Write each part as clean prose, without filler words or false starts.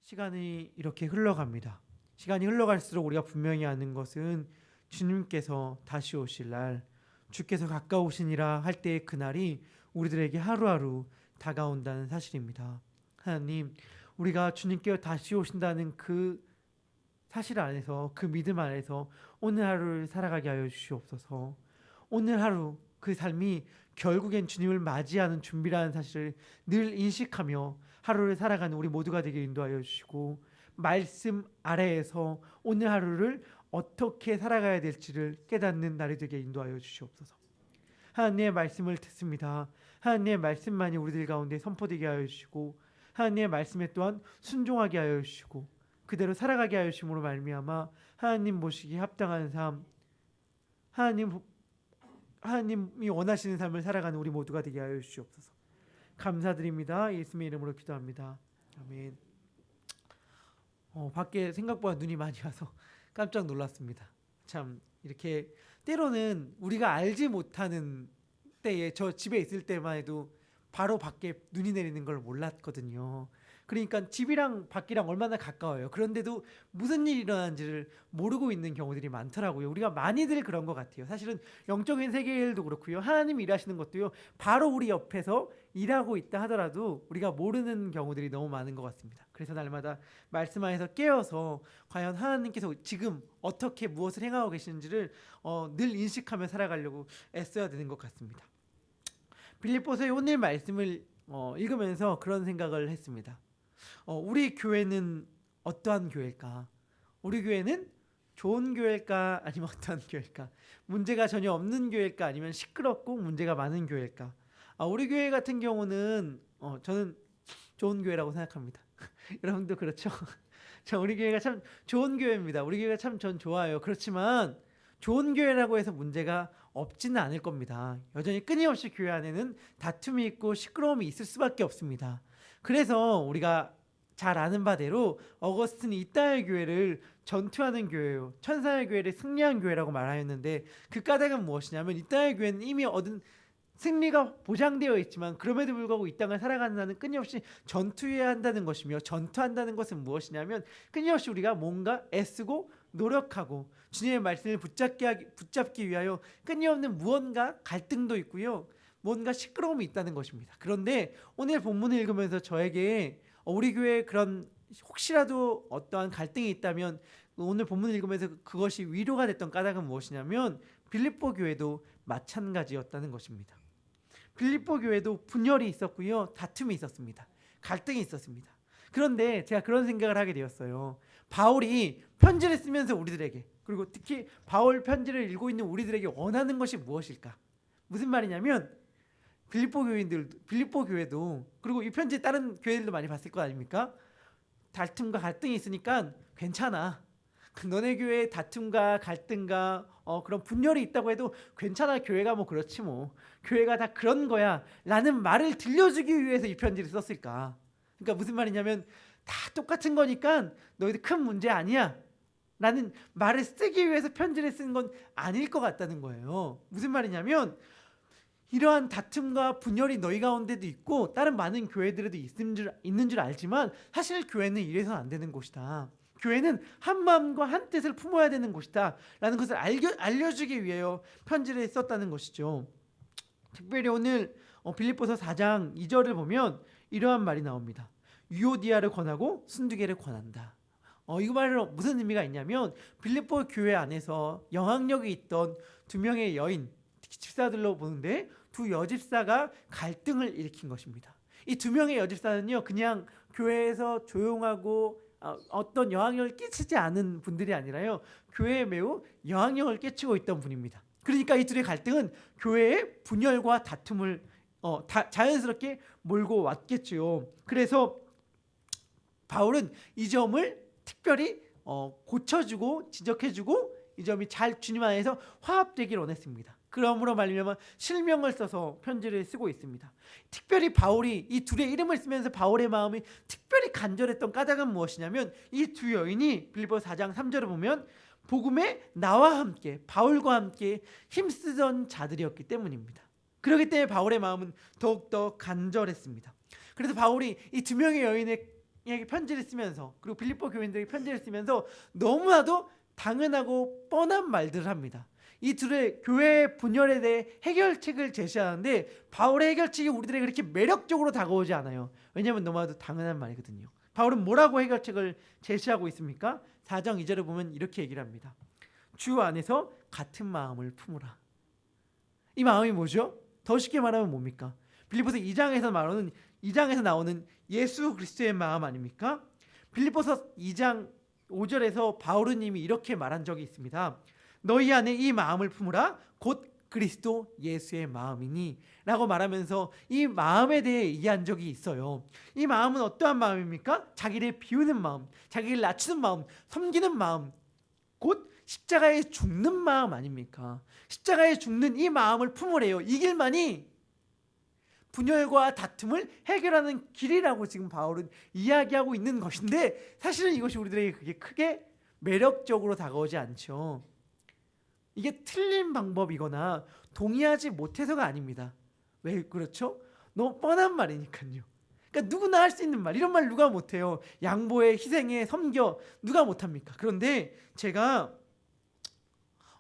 시간이 이렇게 흘러갑니다. 시간이 흘러갈수록 우리가 분명히 아는 것은 주님께서 다시 오실 날, 주께서 가까우시니라 할 때의 그날이 우리들에게 하루하루 다가온다는 사실입니다. 하나님, 우리가 주님께 다시 오신다는 그 사실 안에서, 그 믿음 안에서 오늘 하루를 살아가게 하여 주시옵소서. 오늘 하루 그 삶이 결국엔 주님을 맞이하는 준비라는 사실을 늘 인식하며 하루를 살아가는 우리 모두가 되게 인도하여 주시고, 말씀 아래에서 오늘 하루를 어떻게 살아가야 될지를 깨닫는 날이 되게 인도하여 주시옵소서. 하나님의 말씀을 듣습니다. 하나님의 말씀만이 우리들 가운데 선포되게 하여 주시고, 하나님의 말씀에 또한 순종하게 하여 주시고, 그대로 살아가게 하여 주심으로 말미암아 하나님 보시기에 합당한 삶, 하나님이 원하시는 삶을 살아가는 우리 모두가 되게 하여 주시옵소서. 감사드립니다. 예수님의 이름으로 기도합니다. 아멘. 밖에 생각보다 눈이 많이 와서 깜짝 놀랐습니다. 참 이렇게 때로는 우리가 알지 못하는 때에, 저 집에 있을 때만 해도 바로 밖에 눈이 내리는 걸 몰랐거든요. 그러니까 집이랑 밖이랑 얼마나 가까워요. 그런데도 무슨 일이 일어나는지를 모르고 있는 경우들이 많더라고요. 우리가 많이들 그런 것 같아요. 사실은 영적인 세계의 일도 그렇고요. 하나님이 일하시는 것도요. 바로 우리 옆에서 일하고 있다 하더라도 우리가 모르는 경우들이 너무 많은 것 같습니다. 그래서 날마다 말씀 안에서 깨어서 과연 하나님께서 지금 어떻게 무엇을 행하고 계시는지를 늘 인식하며 살아가려고 애써야 되는 것 같습니다. 빌립보서의 오늘 말씀을 읽으면서 그런 생각을 했습니다. 우리 교회는 어떠한 교회일까? 우리 교회는 좋은 교회일까? 아니면 어떠한 교회일까? 문제가 전혀 없는 교회일까? 아니면 시끄럽고 문제가 많은 교회일까? 우리 교회 같은 경우는 저는 좋은 교회라고 생각합니다. 여러분도 그렇죠? 우리 교회가 참 좋은 교회입니다. 우리 교회가 참 전 좋아요. 그렇지만 좋은 교회라고 해서 문제가 없지는 않을 겁니다. 여전히 끊임없이 교회 안에는 다툼이 있고 시끄러움이 있을 수밖에 없습니다. 그래서 우리가 잘 아는 바대로 어거스틴이 이따의 교회를 전투하는 교회요, 천사의 교회를 승리한 교회라고 말하였는데, 그 까닭은 무엇이냐면 이따의 교회는 이미 얻은 승리가 보장되어 있지만 그럼에도 불구하고 이 땅을 살아가는 나는 끊임없이 전투해야 한다는 것이며, 전투한다는 것은 무엇이냐면 끊임없이 우리가 뭔가 애쓰고 노력하고 주님의 말씀을 붙잡기 위하여 끊임없는 무언가 갈등도 있고요, 뭔가 시끄러움이 있다는 것입니다. 그런데 오늘 본문을 읽으면서 저에게 우리 교회에 그런 혹시라도 어떠한 갈등이 있다면 오늘 본문을 읽으면서 그것이 위로가 됐던 까닭은 무엇이냐면 빌립보 교회도 마찬가지였다는 것입니다. 빌립보 교회도 분열이 있었고요, 다툼이 있었습니다. 갈등이 있었습니다. 그런데 제가 그런 생각을 하게 되었어요. 바울이 편지를 쓰면서 우리들에게, 그리고 특히 바울 편지를 읽고 있는 우리들에게 원하는 것이 무엇일까? 무슨 말이냐면 빌립보 교회도, 그리고 이 편지 다른 교회들도 많이 봤을 거 아닙니까? 다툼과 갈등이 있으니까 괜찮아. 너네 교회에 다툼과 갈등과 그런 분열이 있다고 해도 괜찮아. 교회가 뭐 그렇지 뭐. 교회가 다 그런 거야 라는 말을 들려주기 위해서 이 편지를 썼을까? 그러니까 무슨 말이냐면 다 똑같은 거니까 너희들 큰 문제 아니야 라는 말을 쓰기 위해서 편지를 쓴 건 아닐 것 같다는 거예요. 무슨 말이냐면 이러한 다툼과 분열이 너희 가운데도 있고 다른 많은 교회들에도 있는 줄 알지만 사실 교회는 이래서는 안 되는 곳이다. 교회는 한 마음과 한 뜻을 품어야 되는 곳이다 라는 것을 알려주기 위하여 편지를 썼다는 것이죠. 특별히 오늘 빌립보서 4장 2절을 보면 이러한 말이 나옵니다. 유오디아를 권하고 순두개를 권한다. 이거 말은 무슨 의미가 있냐면 빌립보 교회 안에서 영향력이 있던 두 명의 여인, 특히 집사들로 보는데 두 여집사가 갈등을 일으킨 것입니다. 이 두 명의 여집사는요, 그냥 교회에서 조용하고 어떤 영향력을 끼치지 않은 분들이 아니라요, 교회에 매우 영향력을 끼치고 있던 분입니다. 그러니까 이 둘의 갈등은 교회의 분열과 다툼을 자연스럽게 몰고 왔겠죠. 그래서 바울은 이 점을 특별히 고쳐주고 지적해주고 이 점이 잘 주님 안에서 화합되길 원했습니다. 그러므로 말미암아 실명을 써서 편지를 쓰고 있습니다. 특별히 바울이 이 둘의 이름을 쓰면서 바울의 마음이 특별히 간절했던 까닭은 무엇이냐면 이 두 여인이 빌립보서 4장 3절을 보면 복음에 나와 함께, 바울과 함께 힘쓰던 자들이었기 때문입니다. 그렇기 때문에 바울의 마음은 더욱더 간절했습니다. 그래서 바울이 이 두 명의 여인의 교인에게 편지를 쓰면서, 그리고 빌립보 교인들에게 편지를 쓰면서 너무나도 당연하고 뻔한 말들을 합니다. 이 둘의 교회 분열에 대해 해결책을 제시하는데 바울의 해결책이 우리들에게 그렇게 매력적으로 다가오지 않아요. 왜냐하면 너무나도 당연한 말이거든요. 바울은 뭐라고 해결책을 제시하고 있습니까? 4장 2절에 보면 이렇게 얘기를 합니다. 주 안에서 같은 마음을 품으라. 이 마음이 뭐죠? 더 쉽게 말하면 뭡니까? 빌립보서 2장에서 나오는 예수 그리스도의 마음 아닙니까? 빌립보서 2장 5절에서 바울은 이미 이렇게 말한 적이 있습니다. 너희 안에 이 마음을 품으라 곧 그리스도 예수의 마음이니 라고 말하면서 이 마음에 대해 얘기한 적이 있어요. 이 마음은 어떠한 마음입니까? 자기를 비우는 마음, 자기를 낮추는 마음, 섬기는 마음, 곧 십자가에 죽는 마음 아닙니까? 십자가에 죽는 이 마음을 품으래요. 이 길만이 분열과 다툼을 해결하는 길이라고 지금 바울은 이야기하고 있는 것인데, 사실은 이것이 우리들에게 그게 크게 매력적으로 다가오지 않죠. 이게 틀린 방법이거나 동의하지 못해서가 아닙니다. 왜 그렇죠? 너무 뻔한 말이니까요. 그러니까 누구나 할 수 있는 말, 이런 말 누가 못해요? 양보해, 희생해, 섬겨, 누가 못합니까? 그런데 제가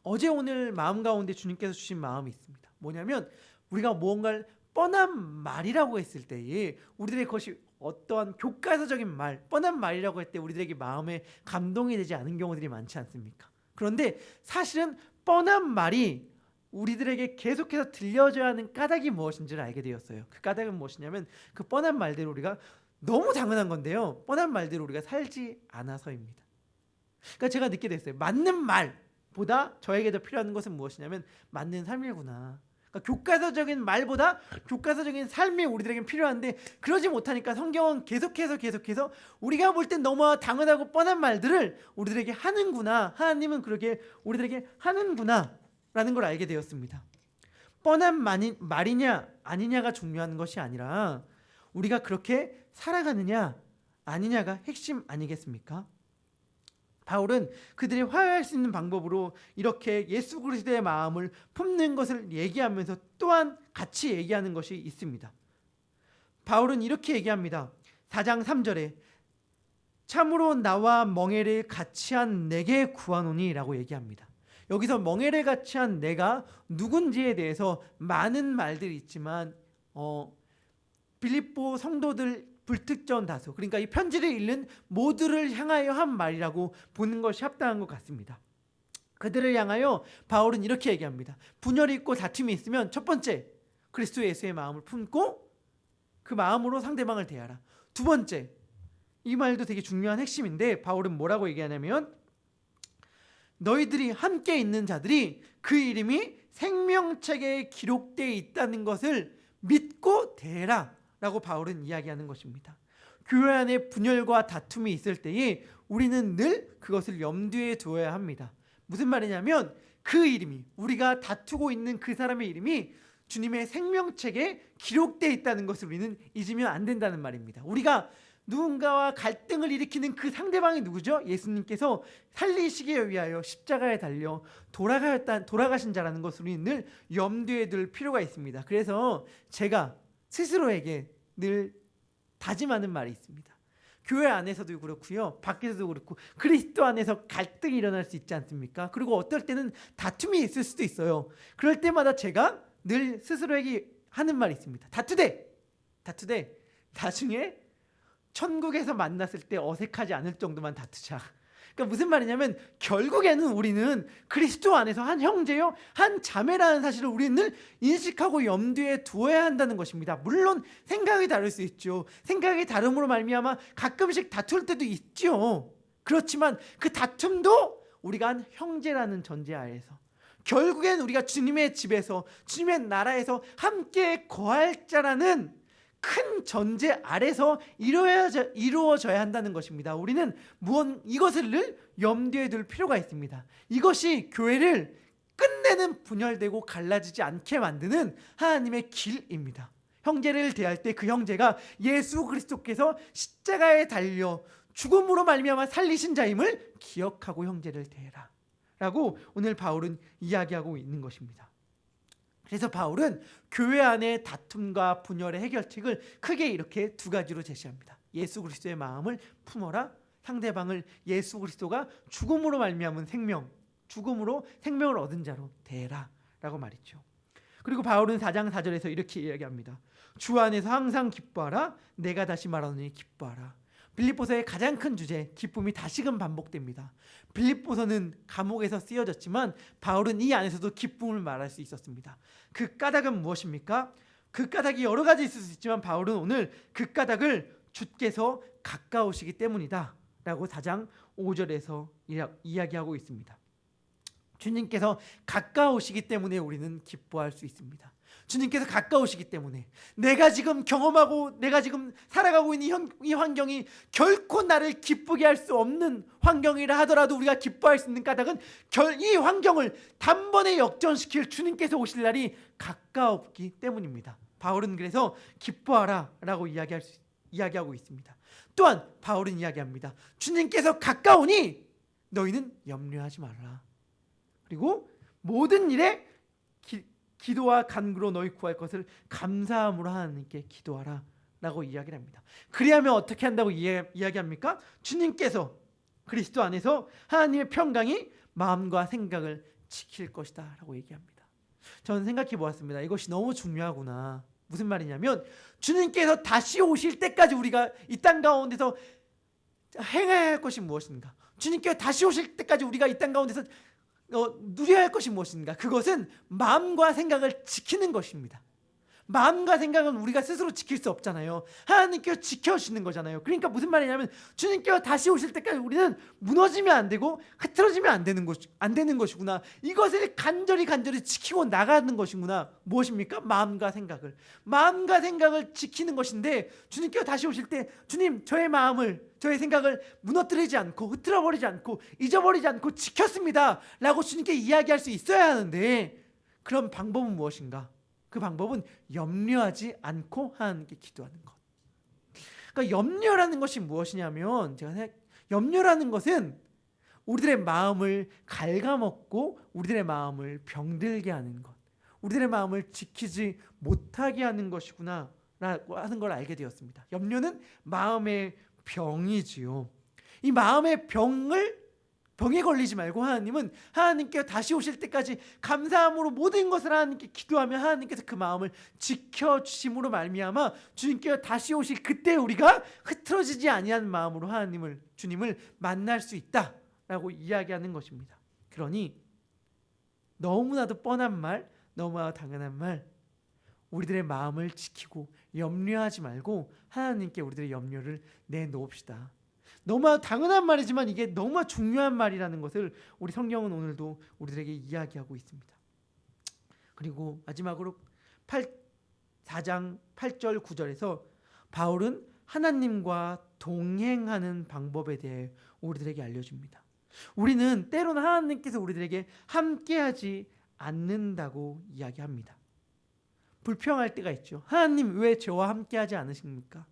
어제 오늘 마음 가운데 주님께서 주신 마음이 있습니다. 뭐냐면 우리가 무언가를 뻔한 말이라고 했을 때에 우리들의 것이 어떠한 교과서적인 말, 뻔한 말이라고 할 때 우리들에게 마음에 감동이 되지 않은 경우들이 많지 않습니까? 그런데 사실은 뻔한 말이 우리들에게 계속해서 들려줘야 하는 까닭이 무엇인지를 알게 되었어요. 그 까닭은 무엇이냐면 그 뻔한 말대로 우리가 너무 당연한 건데요, 뻔한 말대로 우리가 살지 않아서입니다. 그러니까 제가 느끼게 됐어요. 맞는 말보다 저에게 더 필요한 것은 무엇이냐면 맞는 삶이구나. 그러니까 교과서적인 말보다 교과서적인 삶이 우리들에게 필요한데 그러지 못하니까 성경은 계속해서 우리가 볼 땐 너무 당연하고 뻔한 말들을 우리들에게 하는구나, 하나님은 그렇게 우리들에게 하는구나 라는 걸 알게 되었습니다. 뻔한 말이냐 아니냐가 중요한 것이 아니라 우리가 그렇게 살아가느냐 아니냐가 핵심 아니겠습니까? 바울은 그들이 화해할 수 있는 방법으로 이렇게 예수 그리스도의 마음을 품는 것을 얘기하면서 또한 같이 얘기하는 것이 있습니다. 바울은 이렇게 얘기합니다. 4장 3절에 참으로 나와 멍에를 같이 한 내게 구하노니 라고 얘기합니다. 여기서 멍에를 같이 한 내가 누군지에 대해서 많은 말들이 있지만 빌립보 성도들 불특정 다수, 그러니까 이 편지를 읽는 모두를 향하여 한 말이라고 보는 것이 합당한 것 같습니다. 그들을 향하여 바울은 이렇게 얘기합니다. 분열이 있고 다툼이 있으면 첫 번째, 그리스도 예수의 마음을 품고 그 마음으로 상대방을 대하라. 두 번째, 이 말도 되게 중요한 핵심인데 바울은 뭐라고 얘기하냐면 너희들이 함께 있는 자들이 그 이름이 생명책에 기록되어 있다는 것을 믿고 대해라 라고 바울은 이야기하는 것입니다. 교회 안에 분열과 다툼이 있을 때에 우리는 늘 그것을 염두에 두어야 합니다. 무슨 말이냐면 그 이름이, 우리가 다투고 있는 그 사람의 이름이 주님의 생명책에 기록되어 있다는 것을 우리는 잊으면 안 된다는 말입니다. 우리가 누군가와 갈등을 일으키는 그 상대방이 누구죠? 예수님께서 살리시기 위하여 십자가에 달려 돌아가신 자라는 것을 우리는 늘 염두에 둘 필요가 있습니다. 그래서 제가 스스로에게 늘 다짐하는 말이 있습니다. 교회 안에서도 그렇고요, 밖에서도 그렇고 그리스도 안에서 갈등이 일어날 수 있지 않습니까? 그리고 어떨 때는 다툼이 있을 수도 있어요. 그럴 때마다 제가 늘 스스로에게 하는 말이 있습니다. 다투되 나중에 천국에서 만났을 때 어색하지 않을 정도만 다투자. 그러니까 무슨 말이냐면 결국에는 우리는 그리스도 안에서 한 형제요, 한 자매라는 사실을 우리는 늘 인식하고 염두에 두어야 한다는 것입니다. 물론 생각이 다를 수 있죠. 생각이 다름으로 말미암아 가끔씩 다툴 때도 있죠. 그렇지만 그 다툼도 우리가 한 형제라는 전제 하에서 결국엔 우리가 주님의 집에서 주님의 나라에서 함께 거할 자라는 큰 전제 아래서 이루어져야 한다는 것입니다. 우리는 이것을 늘 염두에 둘 필요가 있습니다. 이것이 교회를 끝내는 분열되고 갈라지지 않게 만드는 하나님의 길입니다. 형제를 대할 때 그 형제가 예수 그리스도께서 십자가에 달려 죽음으로 말미암아 살리신 자임을 기억하고 형제를 대해라 라고 오늘 바울은 이야기하고 있는 것입니다. 그래서 바울은 교회 안의 다툼과 분열의 해결책을 크게 이렇게 두 가지로 제시합니다. 예수 그리스도의 마음을 품어라. 상대방을 예수 그리스도가 죽음으로 말미암은 생명, 죽음으로 생명을 얻은 자로 대해라 라고 말했죠. 그리고 바울은 4장 4절에서 이렇게 이야기합니다. 주 안에서 항상 기뻐하라. 내가 다시 말하노니 기뻐하라. 빌립보서의 가장 큰 주제, 기쁨이 다시금 반복됩니다. 빌립보서는 감옥에서 쓰여졌지만 바울은 이 안에서도 기쁨을 말할 수 있었습니다. 그 까닭은 무엇입니까? 그 까닭이 여러 가지 있을 수 있지만 바울은 오늘 그 까닭을 주께서 가까우시기 때문이다 라고 4장 5절에서 이야기하고 있습니다. 주님께서 가까우시기 때문에 우리는 기뻐할 수 있습니다. 주님께서 가까우시기 때문에 내가 지금 경험하고 내가 지금 살아가고 있는 이 환경이 결코 나를 기쁘게 할 수 없는 환경이라 하더라도 우리가 기뻐할 수 있는 까닭은 이 환경을 단번에 역전시킬 주님께서 오실 날이 가까웠기 때문입니다. 바울은 그래서 기뻐하라 라고 이야기하고 있습니다. 또한 바울은 이야기합니다. 주님께서 가까우니 너희는 염려하지 말라. 그리고 모든 일에 기도와 간구로 너희 구할 것을 감사함으로 하나님께 기도하라 라고 이야기를 합니다. 그리하면 어떻게 한다고 이야기합니까? 주님께서 그리스도 안에서 하나님의 평강이 마음과 생각을 지킬 것이다 라고 얘기합니다. 저는 생각해 보았습니다. 이것이 너무 중요하구나. 무슨 말이냐면 주님께서 다시 오실 때까지 우리가 이 땅 가운데서 행해야 할 것이 무엇인가? 주님께서 다시 오실 때까지 우리가 이 땅 가운데서 누려야 할 것이 무엇인가? 그것은 마음과 생각을 지키는 것입니다. 마음과 생각은 우리가 스스로 지킬 수 없잖아요. 하나님께서 지켜주시는 거잖아요. 그러니까 무슨 말이냐면 주님께서 다시 오실 때까지 우리는 무너지면 안 되고 흐트러지면 안 되는 것이구나. 이것을 간절히 지키고 나가는 것이구나. 무엇입니까? 마음과 생각을 지키는 것인데 주님께서 다시 오실 때 주님 저의 마음을 저의 생각을 무너뜨리지 않고 흐트러버리지 않고 잊어버리지 않고 지켰습니다 라고 주님께 이야기할 수 있어야 하는데 그런 방법은 무엇인가? 그 방법은 염려하지 않고 하나님께 기도하는 것. 그러니까 염려라는 것이 무엇이냐면 염려라는 것은 우리들의 마음을 갉아먹고 우리들의 마음을 병들게 하는 것, 우리들의 마음을 지키지 못하게 하는 것이구나 라고 하는 걸 알게 되었습니다. 염려는 마음의 병이지요. 이 마음의 병에 걸리지 말고 하나님은 하나님께 다시 오실 때까지 감사함으로 모든 것을 하나님께 기도하면 하나님께서 그 마음을 지켜주심으로 말미암아 주님께서 다시 오실 그때 우리가 흐트러지지 아니하는 마음으로 주님을 만날 수 있다라고 이야기하는 것입니다. 그러니 너무나도 뻔한 말, 너무나도 당연한 말, 우리들의 마음을 지키고 염려하지 말고 하나님께 우리들의 염려를 내놓읍시다. 너무 당연한 말이지만 이게 너무 중요한 말이라는 것을 우리 성경은 오늘도 우리들에게 이야기하고 있습니다. 그리고 마지막으로 4장 8절 9절에서 바울은 하나님과 동행하는 방법에 대해 우리들에게 알려줍니다. 우리는 때로는 하나님께서 우리들에게 함께하지 않는다고 이야기합니다. 불평할 때가 있죠. 하나님 왜 저와 함께하지 않으십니까?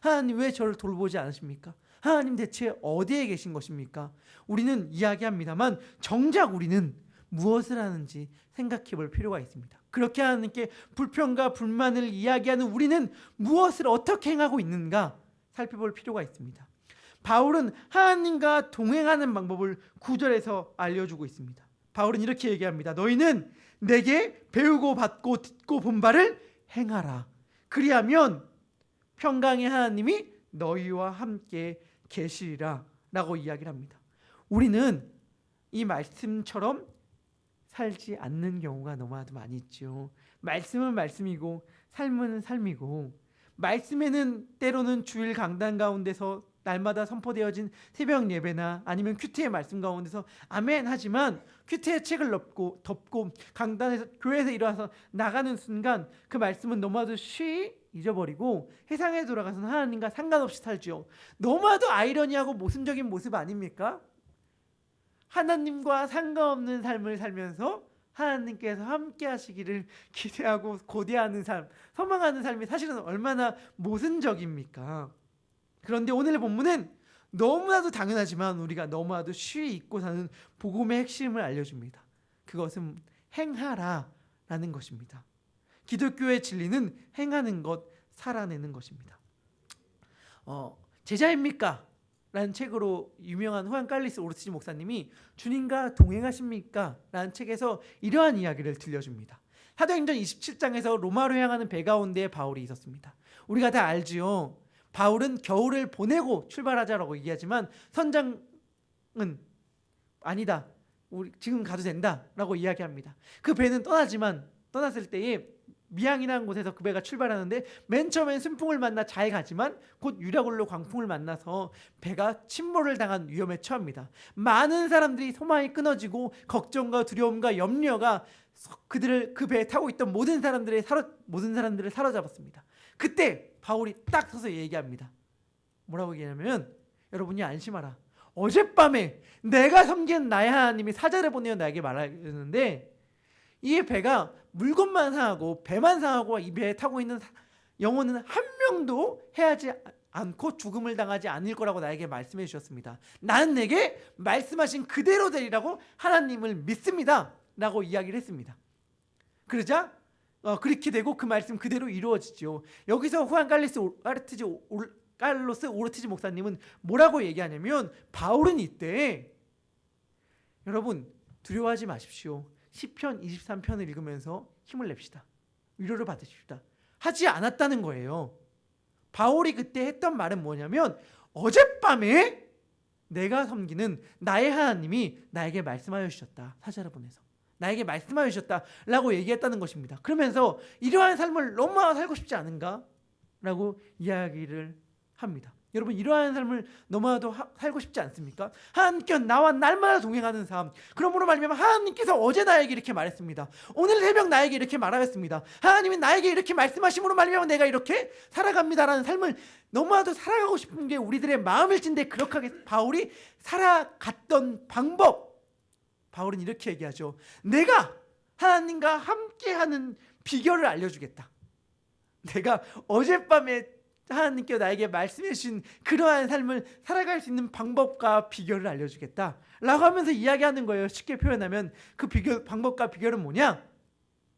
하나님 왜 저를 돌보지 않으십니까? 하나님 대체 어디에 계신 것입니까? 우리는 이야기합니다만 정작 우리는 무엇을 하는지 생각해 볼 필요가 있습니다. 그렇게 하나님께 불평과 불만을 이야기하는 우리는 무엇을 어떻게 행하고 있는가 살펴볼 필요가 있습니다. 바울은 하나님과 동행하는 방법을 9절에서 알려주고 있습니다. 바울은 이렇게 얘기합니다. 너희는 내게 배우고 받고 듣고 본 바를 행하라. 그리하면 평강의 하나님이 너희와 함께 계시리라 라고 이야기를 합니다. 우리는 이 말씀처럼 살지 않는 경우가 너무나도 많이 있죠. 말씀은 말씀이고 삶은 삶이고 말씀에는 때로는 주일 강단 가운데서 날마다 선포되어진 새벽 예배나 아니면 큐티의 말씀 가운데서 아멘 하지만 큐티의 책을 덮고 강단에서 교회에서 일어나서 나가는 순간 그 말씀은 너무나도 잊어버리고 세상에 돌아가서는 하나님과 상관없이 살죠. 너무나도 아이러니하고 모순적인 모습 아닙니까? 하나님과 상관없는 삶을 살면서 하나님께서 함께 하시기를 기대하고 고대하는 삶, 소망하는 삶이 사실은 얼마나 모순적입니까? 그런데 오늘의 본문은 너무나도 당연하지만 우리가 너무나도 쉬이 잊고 사는 복음의 핵심을 알려줍니다. 그것은 행하라라는 것입니다. 기독교의 진리는 행하는 것, 살아내는 것입니다. 제자입니까? 라는 책으로 유명한 후안 칼리스 오르티즈 목사님이 주님과 동행하십니까? 라는 책에서 이러한 이야기를 들려줍니다. 사도행전 27장에서 로마로 향하는 배 가운데 바울이 있었습니다. 우리가 다 알지요. 바울은 겨울을 보내고 출발하자라고 얘기하지만 선장은 아니다. 우리 지금 가도 된다라고 이야기합니다. 그 배는 떠났을 때에 미항이라는 곳에서 그 배가 출발하는데 맨 처음엔 순풍을 만나 잘 가지만 곧 유라굴로 광풍을 만나서 배가 침몰을 당한 위험에 처합니다. 많은 사람들이 소망이 끊어지고 걱정과 두려움과 염려가 그 배에 타고 있던 모든 사람들을 사로잡았습니다. 그때 바울이 딱 서서 얘기합니다. 뭐라고 얘기하냐면 여러분이 안심하라. 어젯밤에 내가 섬기는 나의 하나님이 사자를 보내어 나에게 말하였는데 이 배가 물건만 상하고 배만 상하고 이 배에 타고 있는 영혼은 한 명도 해하지 않고 죽음을 당하지 않을 거라고 나에게 말씀해 주셨습니다. 나는 내게 말씀하신 그대로 되리라고 하나님을 믿습니다 라고 이야기를 했습니다. 그러자 그렇게 되고 그 말씀 그대로 이루어지죠. 여기서 후안 칼로스 오르티즈 목사님은 뭐라고 얘기하냐면 바울은 이때 여러분 두려워하지 마십시오. 시편 23편을 읽으면서 힘을 냅시다. 위로를 받으십시다. 하지 않았다는 거예요. 바울이 그때 했던 말은 뭐냐면 어젯밤에 내가 섬기는 나의 하나님이 나에게 말씀하여 주셨다. 사자를 보내서 나에게 말씀하여 주셨다 라고 얘기했다는 것입니다. 그러면서 이러한 삶을 너무 살고 싶지 않은가? 라고 이야기를 합니다. 여러분 이러한 삶을 너무나도 살고 싶지 않습니까? 하나님께서 나와 날마다 동행하는 삶. 그러므로 말미암아 하나님께서 어제 나에게 이렇게 말했습니다. 오늘 새벽 나에게 이렇게 말하였습니다. 하나님이 나에게 이렇게 말씀하심으로 말미암아 내가 이렇게 살아갑니다라는 삶을 너무나도 살아가고 싶은 게 우리들의 마음일진데 그렇게 바울이 살아갔던 방법. 바울은 이렇게 얘기하죠. 내가 하나님과 함께하는 비결을 알려주겠다. 내가 어젯밤에 하나님께서 나에게 말씀해 주신 그러한 삶을 살아갈 수 있는 방법과 비결을 알려주겠다 라고 하면서 이야기하는 거예요. 쉽게 표현하면 그 방법과 비결은 뭐냐?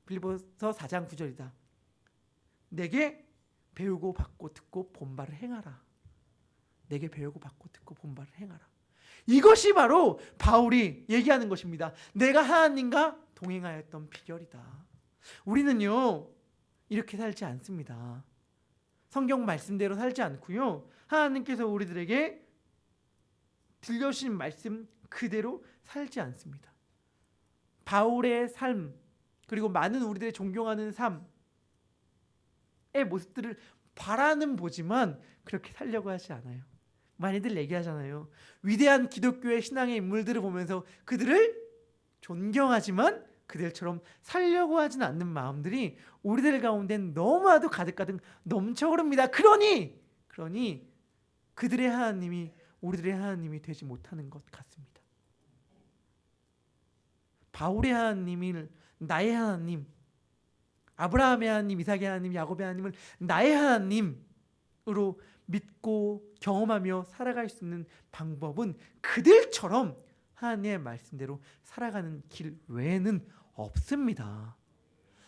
빌립보서 4장 9절이다. 내게 배우고 받고 듣고 본바를 행하라. 내게 배우고 받고 듣고 본바를 행하라. 이것이 바로 바울이 얘기하는 것입니다. 내가 하나님과 동행하였던 비결이다. 우리는요 이렇게 살지 않습니다. 성경 말씀대로 살지 않고요. 하나님께서 우리들에게 들려주신 말씀 그대로 살지 않습니다. 바울의 삶 그리고 많은 우리들의 존경하는 삶의 모습들을 바라는 보지만 그렇게 살려고 하지 않아요. 많이들 얘기하잖아요. 위대한 기독교의 신앙의 인물들을 보면서 그들을 존경하지만 그들처럼 살려고 하진 않는 마음들이 우리들 가운데는 너무나도 가득가득 넘쳐 흐릅니다. 그러니 그들의 하나님이 우리들의 하나님이 되지 못하는 것 같습니다. 바울의 하나님을 나의 하나님, 아브라함의 하나님, 이삭의 하나님, 야곱의 하나님을 나의 하나님으로 믿고 경험하며 살아갈 수 있는 방법은 그들처럼 하나님의 말씀대로 살아가는 길 외에는 없습니다.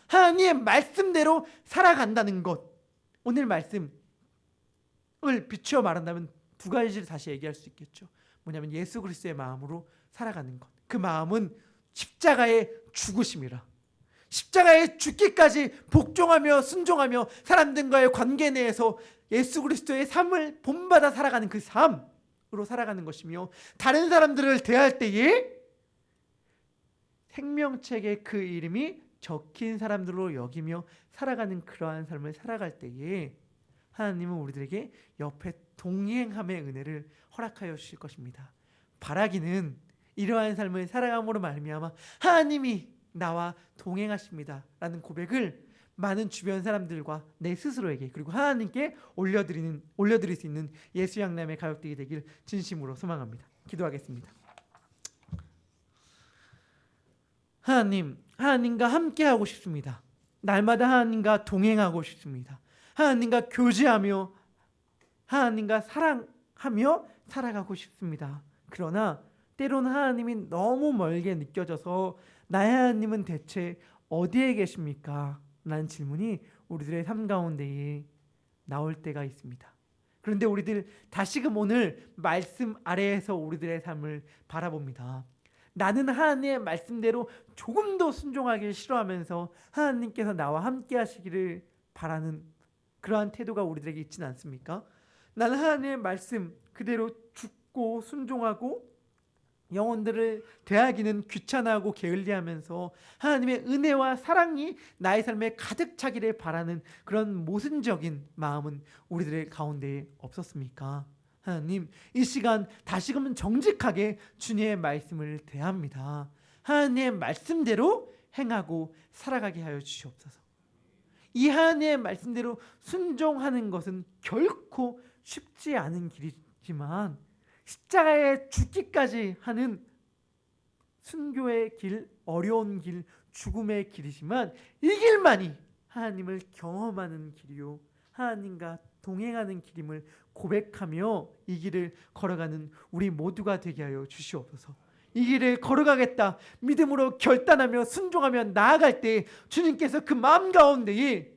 하나님의 말씀대로 살아간다는 것. 오늘 말씀을 비추어 말한다면 두 가지를 다시 얘기할 수 있겠죠. 뭐냐면 예수 그리스도의 마음으로 살아가는 것. 그 마음은 십자가의 죽으심이라. 십자가에 죽기까지 복종하며 순종하며 사람들과의 관계 내에서 예수 그리스도의 삶을 본받아 살아가는 그 삶으로 살아가는 것이며 다른 사람들을 대할 때에 생명책에 그 이름이 적힌 사람들로 여기며 살아가는 그러한 삶을 살아갈 때에 하나님은 우리들에게 옆에 동행함의 은혜를 허락하여 주실 것입니다. 바라기는 이러한 삶을 살아감으로 말미암아 하나님이 나와 동행하십니다 라는 고백을 많은 주변 사람들과 내 스스로에게 그리고 하나님께 올려드릴 수 있는 예수 양남의 가족들이 되길 진심으로 소망합니다. 기도하겠습니다. 하나님과 함께하고 싶습니다. 날마다 하나님과 동행하고 싶습니다. 하나님과 교제하며 하나님과 사랑하며 살아가고 싶습니다. 그러나 때로는 하나님이 너무 멀게 느껴져서 나의 하나님은 대체 어디에 계십니까? 라는 질문이 우리들의 삶 가운데에 나올 때가 있습니다. 그런데 우리들 다시금 오늘 말씀 아래에서 우리들의 삶을 바라봅니다. 나는 하나님의 말씀대로 조금 더 순종하기 싫어하면서 하나님께서 나와 함께 하시기를 바라는 그러한 태도가 우리들에게 있지는 않습니까? 나는 하나님의 말씀 그대로 죽고 순종하고 영혼들을 대하기는 귀찮아하고 게을리하면서 하나님의 은혜와 사랑이 나의 삶에 가득 차기를 바라는 그런 모순적인 마음은 우리들의 가운데에 없었습니까? 하나님, 이 시간 다시금 정직하게 주님의 말씀을 대합니다. 하나님의 말씀대로 행하고 살아가게 하여 주시옵소서. 이 하나님의 말씀대로 순종하는 것은 결코 쉽지 않은 길이지만 십자가에 죽기까지 하는 순교의 길, 어려운 길, 죽음의 길이지만 이 길만이 하나님을 경험하는 길이요 하나님과 동행하는 길임을 고백하며 이 길을 걸어가는 우리 모두가 되게 하여 주시옵소서. 이 길을 걸어가겠다 믿음으로 결단하며 순종하며 나아갈 때 주님께서 그 마음 가운데에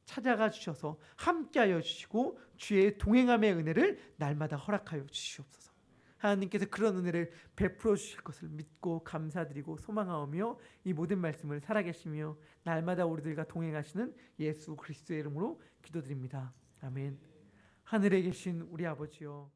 찾아가 주셔서 함께하여 주시고 주의 동행함의 은혜를 날마다 허락하여 주시옵소서. 하나님께서 그런 은혜를 베풀어 주실 것을 믿고 감사드리고 소망하오며 이 모든 말씀을 살아계시며 날마다 우리들과 동행하시는 예수 그리스도의 이름으로 기도드립니다. 아멘. 하늘에 계신 우리 아버지여,